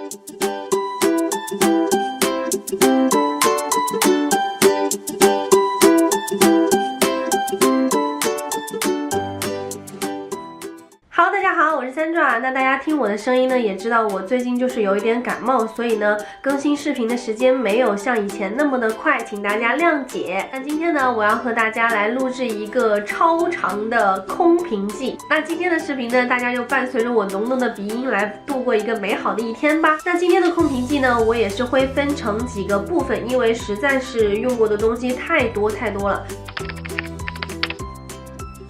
Hello， 大家好，我是三爪。那大家听我的声音呢，也知道我最近就是有一点感冒，所以呢，更新视频的时间没有像以前那么的快，请大家谅解。那今天呢，我要和大家来录制一个超长的空瓶记。那今天的视频呢，大家就伴随着我浓浓的鼻音来度过一个美好的一天吧。那今天的空瓶记呢，我也是会分成几个部分，因为实在是用过的东西太多了。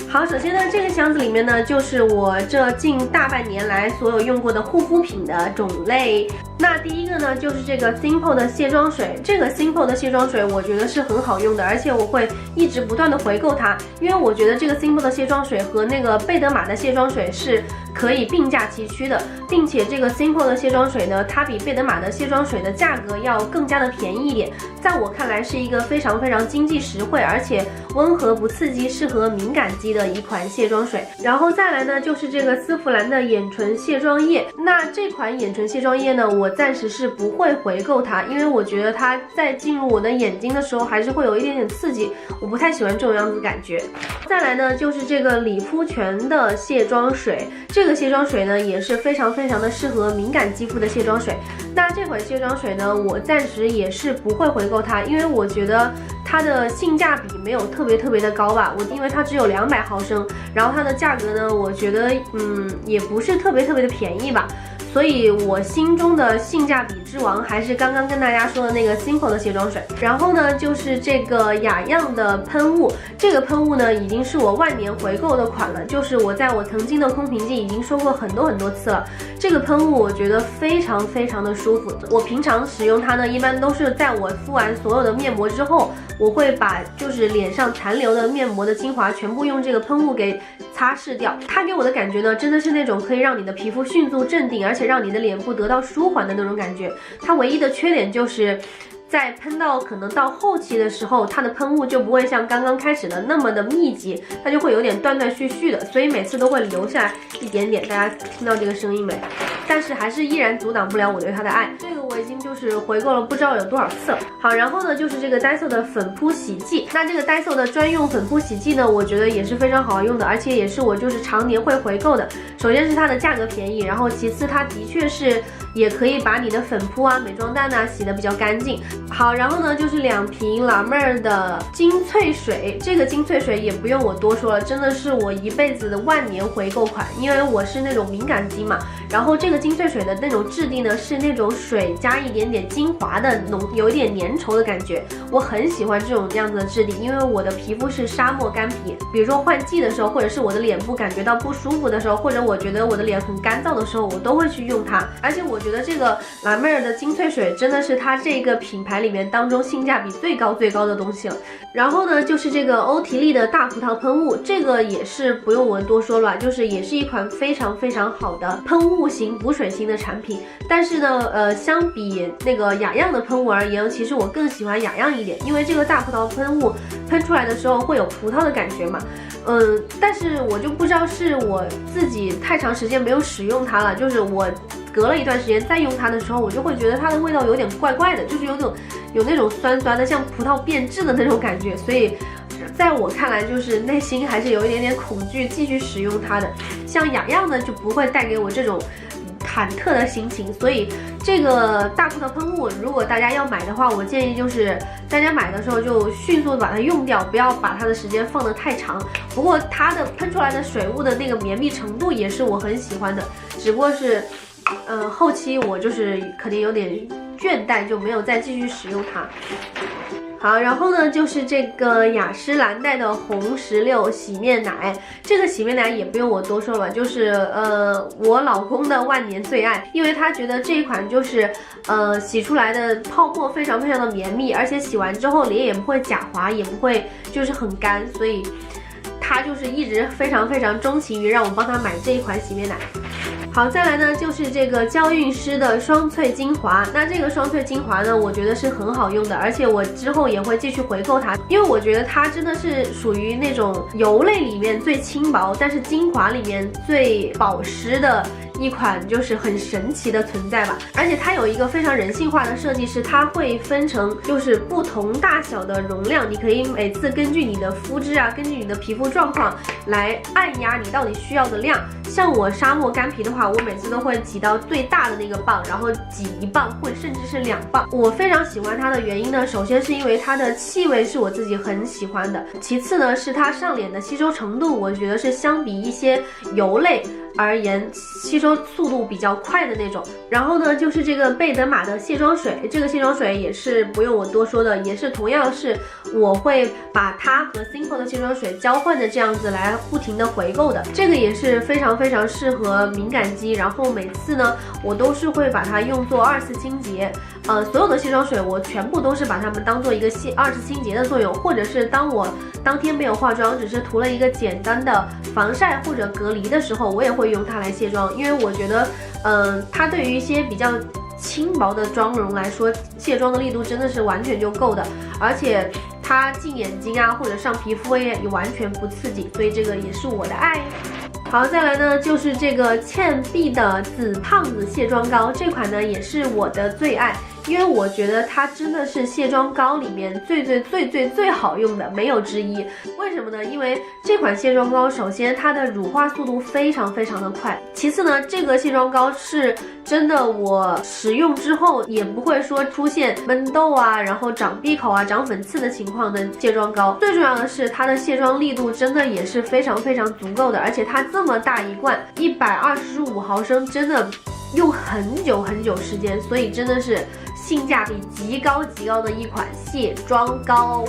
好，首先呢，这个箱子里面呢，就是我这近大半年来所有用过的护肤品的种类。那第一个呢，就是这个 Simple 的卸妆水。这个 Simple 的卸妆水，我觉得是很好用的，而且我会一直不断的回购它，因为我觉得这个 Simple 的卸妆水和那个贝德玛的卸妆水是可以并驾齐驱的，并且这个 Simple 的卸妆水呢，它比贝德玛的卸妆水的价格要更加的便宜一点。在我看来，是一个非常经济实惠，而且温和不刺激，适合敏感肌的一款卸妆水。然后再来呢，就是这个丝芙兰的眼唇卸妆液。那这款眼唇卸妆液呢，我暂时是不会回购它，因为我觉得它在进入我的眼睛的时候，还是会有一点点刺激，我不太喜欢这种样子感觉。再来呢，就是这个理肤泉的卸妆水。这个卸妆水呢，也是非常的适合敏感肌肤的卸妆水。那这款卸妆水呢，我暂时也是不会回购它，因为我觉得它的性价比没有特别的高吧。因为它只有200毫升，然后它的价格呢，我觉得也不是特别的便宜吧。所以我心中的性价比之王还是刚刚跟大家说的那个 Simple 的卸妆水。然后呢，就是这个雅漾的喷雾。这个喷雾呢，已经是我万年回购的款了，就是我在我曾经的空瓶记已经说过很多次了。这个喷雾我觉得非常的舒服。我平常使用它呢，一般都是在我敷完所有的面膜之后，我会把就是脸上残留的面膜的精华全部用这个喷雾给擦拭掉。它给我的感觉呢，真的是那种可以让你的皮肤迅速镇定，而且让你的脸部得到舒缓的那种感觉。它唯一的缺点就是在喷到可能到后期的时候，它的喷雾就不会像刚刚开始的那么的密集，它就会有点断续的，所以每次都会留下一点点。大家听到这个声音没？但是还是依然阻挡不了我对它的爱。这个我已经就是回购了不知道有多少次了。好，然后呢，就是这个 Daiso 的粉扑洗剂。那这个 Daiso 的专用粉扑洗剂呢，我觉得也是非常好用的，而且也是我就是常年会回购的。首先是它的价格便宜，然后其次它的确是也可以把你的粉扑啊、美妆蛋啊洗得比较干净。好，然后呢，就是2瓶La Mer的精粹水。这个精粹水也不用我多说了，真的是我一辈子的万年回购款，因为我是那种敏感肌嘛。然后这个精粹水的那种质地呢，是那种水加一点点精华的有一点粘稠的感觉。我很喜欢这种样子的质地，因为我的皮肤是沙漠干皮，比如说换季的时候，或者是我的脸部感觉到不舒服的时候，或者我觉得我的脸很干燥的时候，我都会去用它。而且我觉得这个La Mer的精粹水真的是它这个品牌里面当中性价比最高的东西了。然后呢，就是这个欧缇丽的大葡萄喷雾。这个也是不用我多说了，就是也是一款非常好的喷雾型补水型的产品。但是呢，相比那个雅漾的喷雾而言，其实我更喜欢雅漾一点，因为这个大葡萄喷雾喷出来的时候会有葡萄的感觉嘛。但是我就不知道是我自己太长时间没有使用它了，就是我隔了一段时间再用它的时候，我就会觉得它的味道有点怪的，就是有那种酸的，像葡萄变质的那种感觉。所以在我看来，就是内心还是有一点点恐惧继续使用它的。像雅漾呢，就不会带给我这种忐忑的心情。所以这个大葡萄喷雾，如果大家要买的话，我建议就是大家买的时候就迅速的把它用掉，不要把它的时间放得太长。不过它的喷出来的水雾的那个绵密程度也是我很喜欢的，只不过是后期我就是肯定有点倦怠，就没有再继续使用它。好，然后呢，就是这个雅诗兰黛的红石榴洗面奶。这个洗面奶也不用我多说了，就是我老公的万年最爱，因为他觉得这一款就是洗出来的泡沫非常的绵密，而且洗完之后脸也不会假滑，也不会就是很干，所以他就是一直非常钟情于让我帮他买这一款洗面奶。好，再来呢就是这个娇韵诗的双萃精华。那这个双萃精华呢，我觉得是很好用的，而且我之后也会继续回购它，因为我觉得它真的是属于那种油类里面最轻薄，但是精华里面最保湿的一款就是很神奇的存在吧。而且它有一个非常人性化的设计，是它会分成就是不同大小的容量，你可以每次根据你的肤质啊，根据你的皮肤状况来按压你到底需要的量。像我沙漠干皮的话，我每次都会挤到最大的那个磅，然后挤1磅或者甚至是2磅。我非常喜欢它的原因呢，首先是因为它的气味是我自己很喜欢的，其次呢是它上脸的吸收程度，我觉得是相比一些油类而言吸收速度比较快的那种。然后呢就是这个贝德玛的卸妆水，这个卸妆水也是不用我多说的，也是同样是我会把它和 Simple 的卸妆水交换的这样子来不停的回购的。这个也是非常非常适合敏感肌，然后每次呢我都是会把它用作2次清洁。所有的卸妆水我全部都是把它们当做一个2次清洁的作用，或者是当我当天没有化妆，只是涂了一个简单的防晒或者隔离的时候，我也会用它来卸妆。因为我觉得它对于一些比较轻薄的妆容来说，卸妆的力度真的是完全就够的，而且它进眼睛啊或者上皮肤也完全不刺激，所以这个也是我的爱。好，再来呢就是这个倩碧的紫胖子卸妆膏，这款呢也是我的最爱，因为我觉得它真的是卸妆膏里面最好用的，没有之一。为什么呢？因为这款卸妆膏首先它的乳化速度非常的快，其次呢这个卸妆膏是真的我使用之后也不会说出现闷痘啊，然后长闭口啊长粉刺的情况的卸妆膏。最重要的是它的卸妆力度真的也是非常足够的，而且它这么大一罐125毫升，真的用很久时间，所以真的是性价比极高的一款卸妆膏。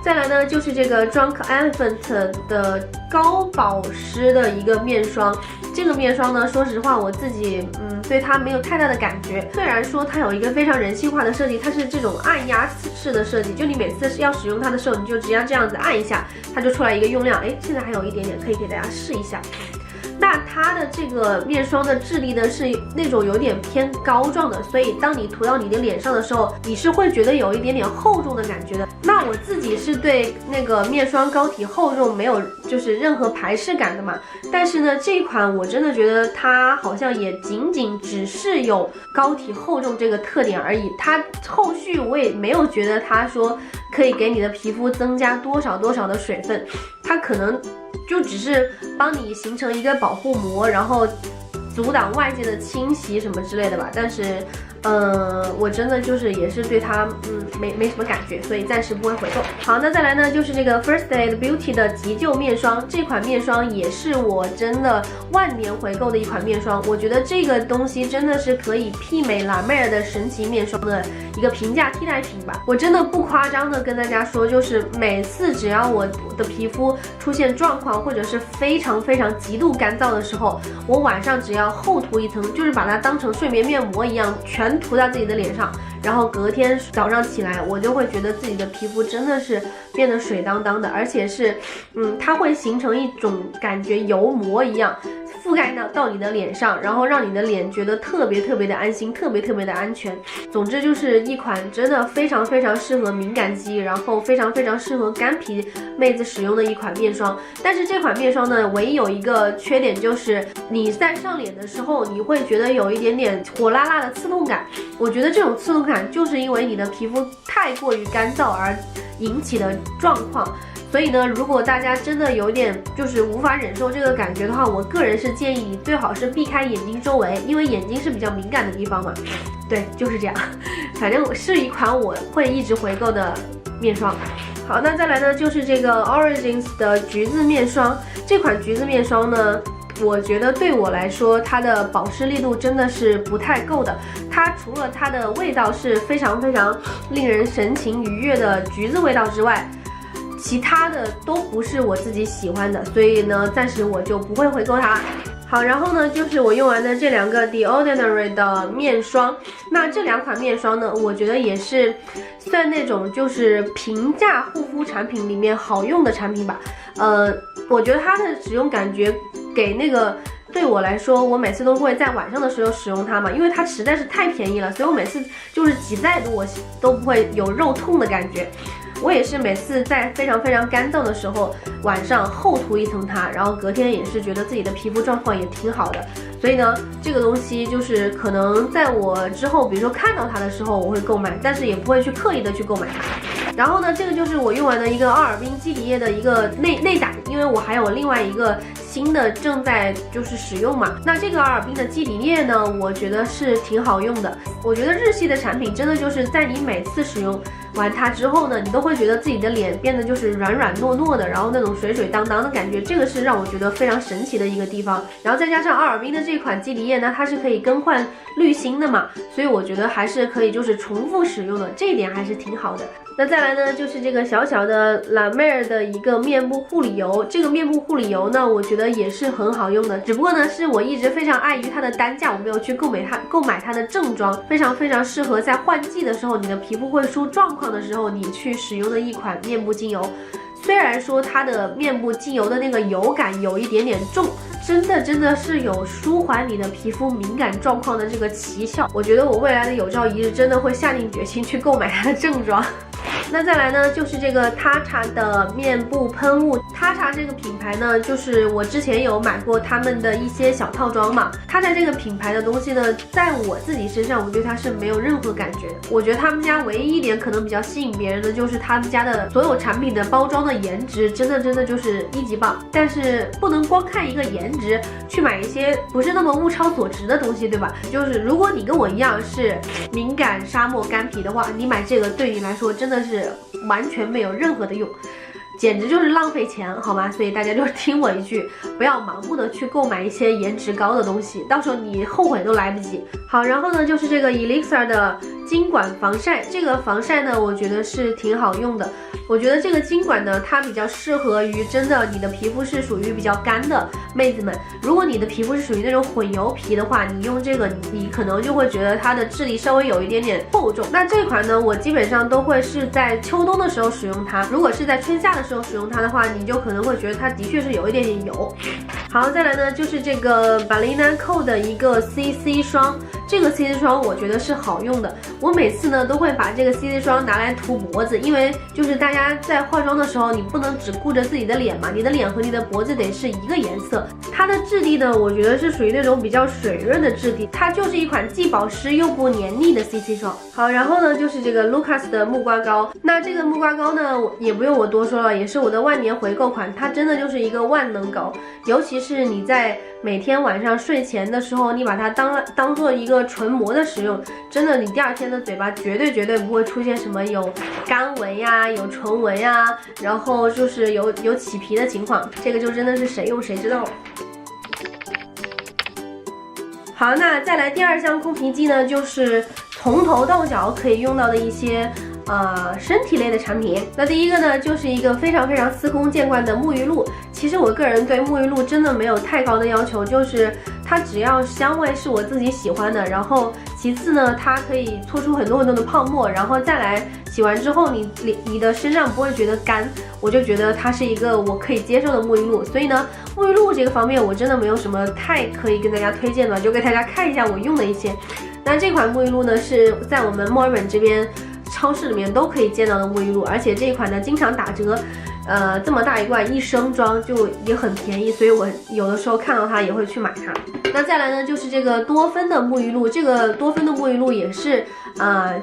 再来呢就是这个 Drunk Elephant 的高保湿的一个面霜，这个面霜呢说实话我自己对它没有太大的感觉，虽然说它有一个非常人性化的设计，它是这种按压式的设计，就你每次要使用它的时候，你就直接这样子按一下，它就出来一个用量，现在还有一点点可以给大家试一下。那它的这个面霜的质地呢是那种有点偏膏状的，所以当你涂到你的脸上的时候，你是会觉得有一点点厚重的感觉的。那我自己是对那个面霜膏体厚重没有就是任何排斥感的嘛，但是呢这一款我真的觉得它好像也仅只是有膏体厚重这个特点而已，它后续我也没有觉得它说可以给你的皮肤增加多少的水分，它可能就只是帮你形成一个保护膜，然后阻挡外界的侵袭什么之类的吧。但是我真的就是也是对它没什么感觉，所以暂时不会回购。好，那再来呢就是这个 First Aid Beauty 的急救面霜，这款面霜也是我真的万年回购的一款面霜。我觉得这个东西真的是可以媲美La Mer的神奇面霜的一个平价替代品吧。我真的不夸张的跟大家说，就是每次只要我的皮肤出现状况或者是非常极度干燥的时候，我晚上只要厚涂一层，就是把它当成睡眠面膜一样全涂在自己的脸上，然后隔天早上起来我就会觉得自己的皮肤真的是变得水当当的，而且是它会形成一种感觉油膜一样覆盖到你的脸上，然后让你的脸觉得特别的安心，特别的安全。总之就是一款真的非常适合敏感肌，然后非常适合干皮妹子使用的一款面霜。但是这款面霜呢唯一有一个缺点，就是你在上脸的时候你会觉得有一点点火辣辣的刺痛感，我觉得这种刺痛感就是因为你的皮肤太过于干燥而引起的状况。所以呢，如果大家真的有点就是无法忍受这个感觉的话，我个人是建议你最好是避开眼睛周围，因为眼睛是比较敏感的地方嘛。对，就是这样。反正是一款我会一直回购的面霜。好，那再来呢就是这个 Origins 的橘子面霜。这款橘子面霜呢，我觉得对我来说它的保湿力度真的是不太够的。它除了它的味道是非常令人神情愉悦的橘子味道之外，其他的都不是我自己喜欢的，所以呢暂时我就不会回购它。好，然后呢就是我用完的这两个 The Ordinary 的面霜。那这两款面霜呢，我觉得也是算那种就是平价护肤产品里面好用的产品吧。我觉得它的使用感觉给那个对我来说，我每次都会在晚上的时候使用它嘛，因为它实在是太便宜了，所以我每次就是挤再多我都不会有肉痛的感觉。我也是每次在非常干燥的时候，晚上厚涂一层它，然后隔天也是觉得自己的皮肤状况也挺好的，所以呢，这个东西就是可能在我之后，比如说看到它的时候我会购买，但是也不会去刻意的去购买它。然后呢，这个就是我用完的一个奥尔滨肌理液的一个内胆，因为我还有另外一个新的正在就是使用嘛。那这个奥尔滨的肌理液呢，我觉得是挺好用的。我觉得日系的产品真的就是在你每次使用完它之后呢，你都会觉得自己的脸变得就是软软糯糯的，然后那种水水当当的感觉，这个是让我觉得非常神奇的一个地方。然后再加上奥尔滨的这款肌理液呢，它是可以更换滤芯的嘛，所以我觉得还是可以就是重复使用的，这一点还是挺好的。那再来呢，就是这个小小的La Mer的一个面部护理油，这个面部护理油呢，我觉得也是很好用的，只不过呢，是我一直非常碍于它的单价，我没有去购买它的正装，非常适合在换季的时候，你的皮肤会出状况的时候，你去使用的一款面部精油。虽然说它的面部精油的那个油感有一点点重，真的是有舒缓你的皮肤敏感状况的这个奇效。我觉得我未来的有朝一日真的会下定决心去购买它的正装。那再来呢，就是这个Tatcha的面部喷雾。Tatcha这个品牌呢，就是我之前有买过他们的一些小套装嘛。Tatcha这个品牌的东西呢，在我自己身上，我对它是没有任何感觉的。我觉得他们家唯一一点可能比较吸引别人的，就是他们家的所有产品的包装的颜值，真的就是一级棒。但是不能光看一个颜值去买一些不是那么物超所值的东西，对吧？就是如果你跟我一样是敏感沙漠干皮的话，你买这个对你来说真的是完全没有任何的用，简直就是浪费钱，好吗？所以大家就听我一句，不要盲目的去购买一些颜值高的东西，到时候你后悔都来不及。好，然后呢，就是这个 Elixir 的金管防晒，这个防晒呢，我觉得是挺好用的。我觉得这个金管呢，它比较适合于真的你的皮肤是属于比较干的妹子们。如果你的皮肤是属于那种混油皮的话，你用这个你可能就会觉得它的质地稍微有一点点厚重。那这款呢，我基本上都会是在秋冬的时候使用它。如果是在春夏的时候使用它的话，你就可能会觉得它的确是有一点点油。好，再来呢，就是这个 Balina Co 的一个 CC 霜。这个 CC 霜我觉得是好用的，我每次呢都会把这个 CC 霜拿来涂脖子，因为就是大家在化妆的时候，你不能只顾着自己的脸嘛，你的脸和你的脖子得是一个颜色。它的质地呢，我觉得是属于那种比较水润的质地，它就是一款既保湿又不黏腻的 CC 霜。好，然后呢就是这个 Lucas 的木瓜膏，那这个木瓜膏呢也不用我多说了，也是我的万年回购款，它真的就是一个万能膏，尤其是你在每天晚上睡前的时候，你把它当做一个唇膜的使用，真的你第二天的嘴巴绝对不会出现什么有干纹呀、有唇纹呀，然后就是有起皮的情况，这个就真的是谁用谁知道了。好，那再来第二项空瓶机呢，就是从头到脚可以用到的一些身体类的产品。那第一个呢，就是一个非常司空见惯的沐浴露。其实我个人对沐浴露真的没有太高的要求，就是它只要香味是我自己喜欢的，然后其次呢，它可以搓出很多的泡沫，然后再来洗完之后你的身上不会觉得干，我就觉得它是一个我可以接受的沐浴露。所以呢，沐浴露这个方面我真的没有什么太可以跟大家推荐的，就给大家看一下我用的一些。那这款沐浴露呢，是在我们墨尔本这边超市里面都可以见到的沐浴露，而且这一款呢经常打折，这么大一罐1升装就也很便宜，所以我有的时候看到它也会去买它。那再来呢，就是这个多芬的沐浴露，这个多芬的沐浴露也是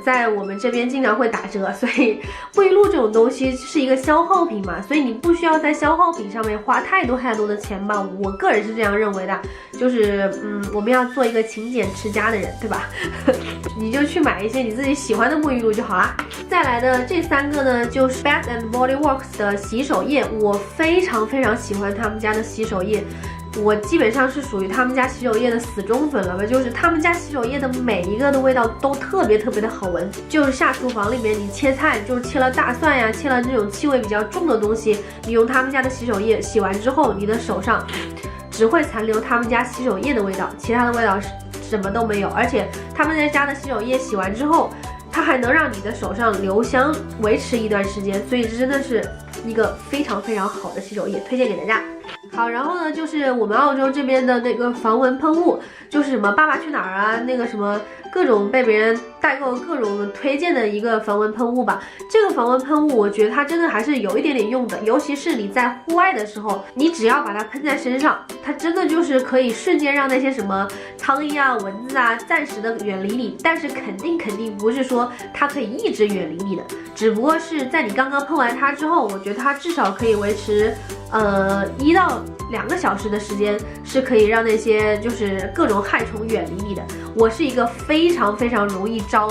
在我们这边经常会打折，所以沐浴露这种东西是一个消耗品嘛，所以你不需要在消耗品上面花太多的钱吧，我个人是这样认为的，就是我们要做一个勤俭持家的人，对吧？你就去买一些你自己喜欢的沐浴露就好啦。再来的这3个呢，就是 Bath and Body Works 的洗手液，我非常喜欢他们家的洗手液。我基本上是属于他们家洗手液的死忠粉了吧，就是他们家洗手液的每一个的味道都特别的好闻。就是下厨房里面你切菜，就是切了大蒜呀，切了这种气味比较重的东西，你用他们家的洗手液洗完之后，你的手上只会残留他们家洗手液的味道，其他的味道什么都没有。而且他们家的洗手液洗完之后，它还能让你的手上留香维持一段时间，所以这真的是一个非常好的洗手液，推荐给大家。好，然后呢，就是我们澳洲这边的那个防蚊喷雾，就是什么爸爸去哪儿啊，那个什么各种被别人代购各种推荐的一个防蚊喷雾吧。这个防蚊喷雾我觉得它真的还是有一点点用的，尤其是你在户外的时候，你只要把它喷在身上，它真的就是可以瞬间让那些什么苍蝇啊、蚊子啊暂时的远离你，但是肯定不是说它可以一直远离你的，只不过是在你刚刚喷完它之后，我觉得它至少可以维持1到2个小时的时间，是可以让那些就是各种害虫远离你的。我是一个非常容易招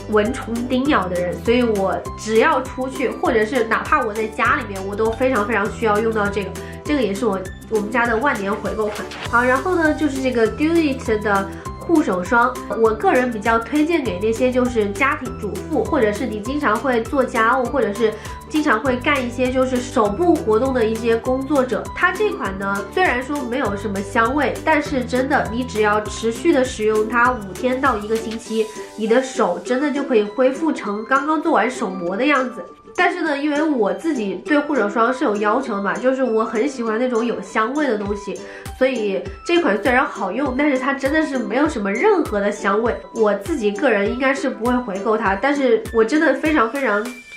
蚊虫叮咬的人，所以我只要出去，或者是哪怕我在家里面，我都非常需要用到这个。这个也是我们家的万年回购款。好，然后呢就是这个 Do It 的护手霜，我个人比较推荐给那些就是家庭主妇，或者是你经常会做家务，或者是经常会干一些就是手部活动的一些工作者。它这款呢，虽然说没有什么香味，但是真的你只要持续的使用它5天到1个星期，你的手真的就可以恢复成刚刚做完手膜的样子。但是呢，因为我自己对护手霜是有要求的嘛，就是我很喜欢那种有香味的东西，所以这款虽然好用，但是它真的是没有什么任何的香味。我自己个人应该是不会回购它，但是我真的非常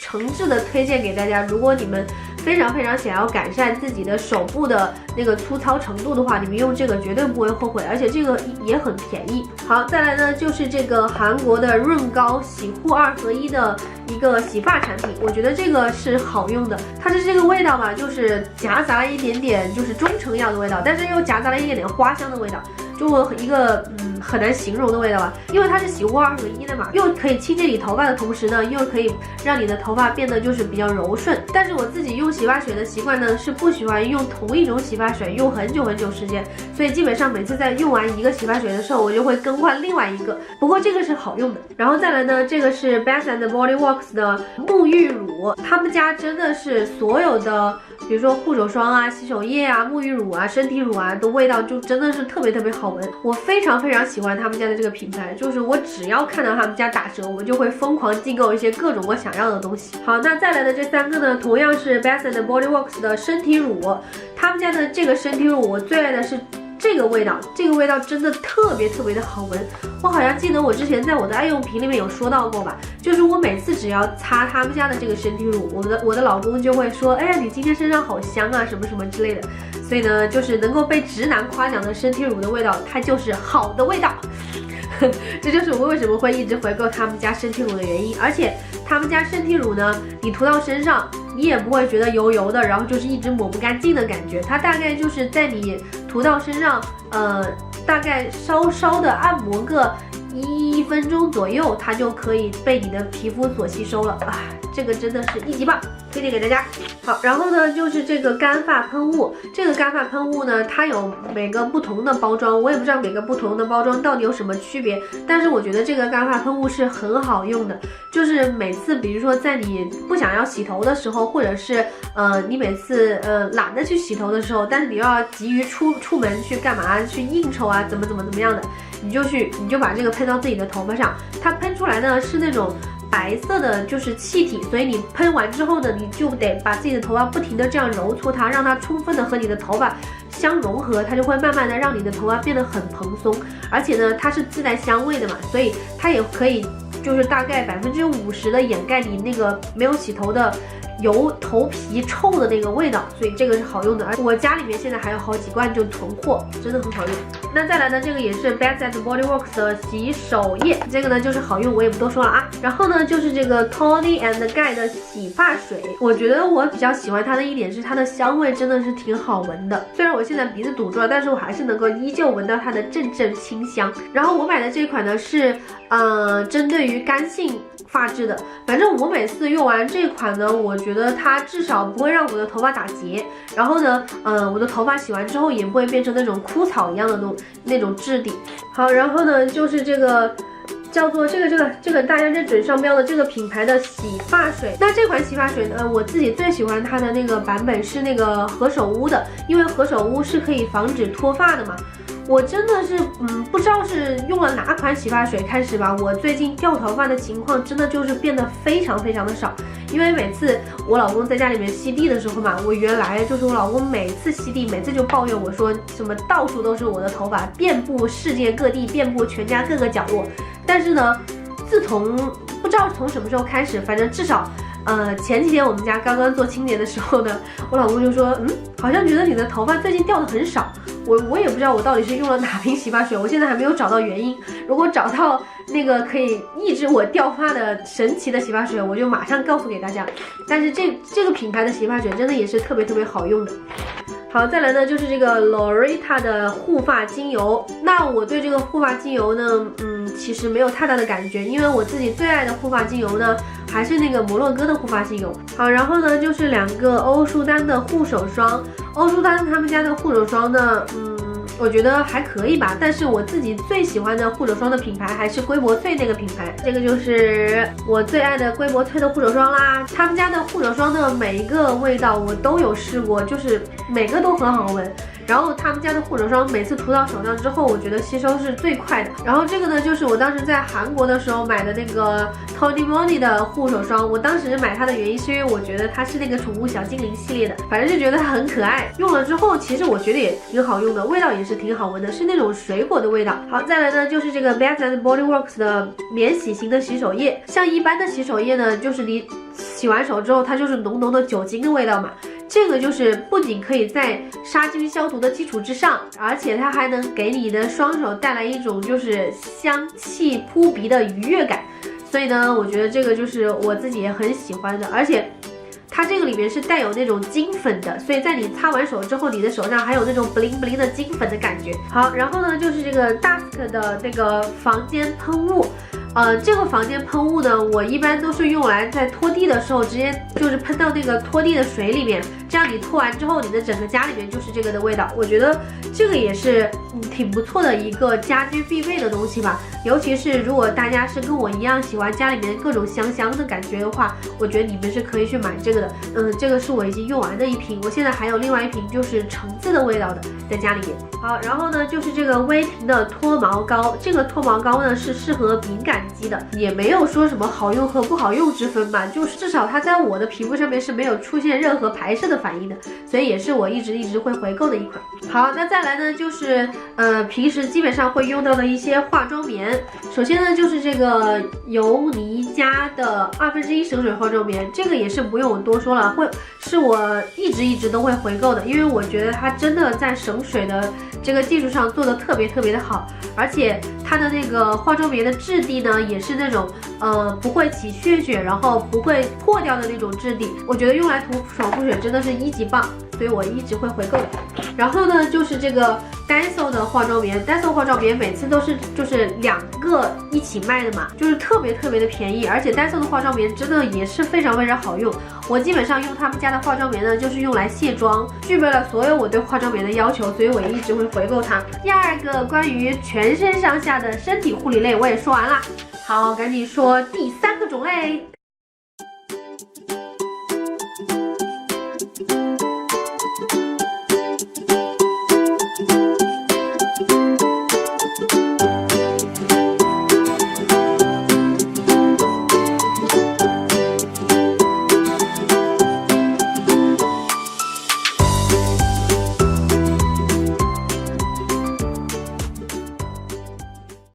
诚挚的推荐给大家，如果你们非常想要改善自己的手部的那个粗糙程度的话，你们用这个绝对不会后悔，而且这个也很便宜。好，再来呢就是这个韩国的润膏洗护2合1的一个洗发产品，我觉得这个是好用的。它是这个味道吧，就是夹杂了一点点就是中成药的味道，但是又夹杂了一点点花香的味道，就一个很难形容的味道吧。因为它是洗护2合1的嘛，又可以清洁你头发的同时呢，又可以让你的头发变得就是比较柔顺。但是我自己用洗发水的习惯呢，是不喜欢用同一种洗发水用很久时间，所以基本上每次在用完一个洗发水的时候，我就会更换另外一个。不过这个是好用的。然后再来呢，这个是 Bath and Body Works 的沐浴乳，他们家真的是所有的，比如说护手霜啊、洗手液啊、沐浴乳啊、身体乳啊的味道就真的是特别好闻。我非常喜欢他们家的这个品牌，就是我只要看到他们家打折，我就会疯狂订购一些各种我想要的东西。好，那再来的这3个呢，同样是 Bath and Body Works 的身体乳，他们家的这个身体乳我最爱的是这个味道，这个味道真的特别的好闻。我好像记得我之前在我的爱用品里面有说到过吧，就是我每次只要擦他们家的这个身体乳，我的老公就会说，哎呀，你今天身上好香啊，什么之类的。所以呢，就是能够被直男夸奖的身体乳的味道，它就是好的味道。这就是我为什么会一直回购他们家身体乳的原因。而且他们家身体乳呢，你涂到身上你也不会觉得油油的，然后就是一直抹不干净的感觉。它大概就是在你涂到身上大概稍的按摩个1分钟左右，它就可以被你的皮肤所吸收了啊！这个真的是一级棒，推荐给大家。好，然后呢就是这个干发喷雾，这个干发喷雾呢，它有每个不同的包装，我也不知道每个不同的包装到底有什么区别，但是我觉得这个干发喷雾是很好用的，就是每次比如说在你不想要洗头的时候，或者是你每次懒得去洗头的时候，但是你又要急于出门去干嘛，去应酬啊，怎么样的，你就把这个喷到自己的头发上，它喷出来呢是那种白色的就是气体，所以你喷完之后呢，你就得把自己的头发不停的这样揉搓它，让它充分的和你的头发相融合，它就会慢慢的让你的头发变得很蓬松。而且呢，它是自带香味的嘛，所以它也可以就是大概50%的掩盖你那个没有洗头的油头皮臭的那个味道，所以这个是好用的。而我家里面现在还有好几罐就囤货，真的很好用。那再来呢，这个也是 Bath and Body Works 的洗手液，这个呢就是好用，我也不多说了啊。然后呢就是这个 Toni and Guy 的洗发水，我觉得我比较喜欢它的一点是它的香味真的是挺好闻的，虽然我现在鼻子堵住了，但是我还是能够依旧闻到它的阵清香。然后我买的这款呢是针对于干性发质的，反正我每次用完这款呢，我觉得它至少不会让我的头发打结，然后呢我的头发洗完之后也不会变成那种枯草一样的那种质地。好，然后呢就是这个叫做这个大家认准商标的这个品牌的洗发水。那这款洗发水呢，我自己最喜欢它的那个版本是那个何首乌的，因为何首乌是可以防止脱发的嘛。我真的是不知道是用了哪款洗发水开始吧，我最近掉头发的情况真的就是变得非常的少。因为每次我老公在家里面吸地的时候嘛，我原来就是我老公每次吸地，每次就抱怨我说什么到处都是我的头发，遍布世界各地，遍布全家各个角落。但是呢，自从不知道从什么时候开始，反正至少。前几天我们家刚刚做清洁的时候呢，我老公就说，好像觉得你的头发最近掉的很少。我也不知道我到底是用了哪瓶洗发水，我现在还没有找到原因。如果找到那个可以抑制我掉发的神奇的洗发水，我就马上告诉给大家。但是这个品牌的洗发水真的也是特别特别好用的。好，再来呢就是这个 Loretta 的护发精油。那我对这个护发精油呢，其实没有太大的感觉，因为我自己最爱的护发精油呢，还是那个摩洛哥的护发精油。好，然后呢就是2个欧舒丹的护手霜。欧舒丹他们家的护手霜呢，我觉得还可以吧，但是我自己最喜欢的护手霜的品牌还是瑰柏萃那个品牌，这个就是我最爱的瑰柏萃的护手霜啦。他们家的护手霜的每一个味道我都有试过，就是每个都很好闻。然后他们家的护手霜每次涂到手上之后，我觉得吸收是最快的。然后这个呢，就是我当时在韩国的时候买的那个 Tony Moly 的护手霜。我当时买它的原因是因为我觉得它是那个宠物小精灵系列的，反正就觉得它很可爱。用了之后，其实我觉得也挺好用的，味道也是挺好闻的，是那种水果的味道。好，再来呢就是这个 Bath and Body Works 的免洗型的洗手液。像一般的洗手液呢，就是你洗完手之后，它就是浓浓的酒精的味道嘛。这个就是不仅可以在杀菌消毒的基础之上，而且它还能给你的双手带来一种就是香气扑鼻的愉悦感。所以呢，我觉得这个就是我自己也很喜欢的，而且它这个里面是带有那种金粉的，所以在你擦完手之后，你的手上还有那种 bling bling 的金粉的感觉。好，然后呢就是这个 Dusk 的那个房间喷雾。这个房间喷雾呢，我一般都是用来在拖地的时候直接就是喷到那个拖地的水里面，这样你拖完之后，你的整个家里面就是这个的味道。我觉得这个也是挺不错的一个家居必备的东西吧。尤其是如果大家是跟我一样喜欢家里面各种香香的感觉的话，我觉得你们是可以去买这个的。这个是我已经用完的一瓶，我现在还有另外一瓶就是橙子的味道的在家里面。好，然后呢就是这个薇婷的脱毛膏。这个脱毛膏呢是适合敏感肌的，也没有说什么好用和不好用之分吧，就是至少它在我的皮肤上面是没有出现任何排斥的反应的，所以也是我一直会回购的一款。好，那再来呢就是平时基本上会用到的一些化妆棉。首先呢就是这个尤妮佳的1/2省水化妆棉，这个也是不用我多说了，是我一直都会回购的，因为我觉得它真的在省水的这个技术上做的特别的好，而且它的那个化妆棉的质地呢也是那种不会起屑，然后不会破掉的那种质地，我觉得用来涂爽肤水真的是1级棒，所以我一直会回购的。然后呢就是这个 Denso 的化妆棉。 Denso 化妆棉每次都是就是2个一起卖的嘛，就是特别的便宜，而且 Denso 的化妆棉真的也是非常好用。我基本上用他们家的化妆棉呢就是用来卸妆，具备了所有我对化妆棉的要求，所以我一直会回购它。第2个关于全身上下的身体护理类我也说完了，好，赶紧说第3个种类。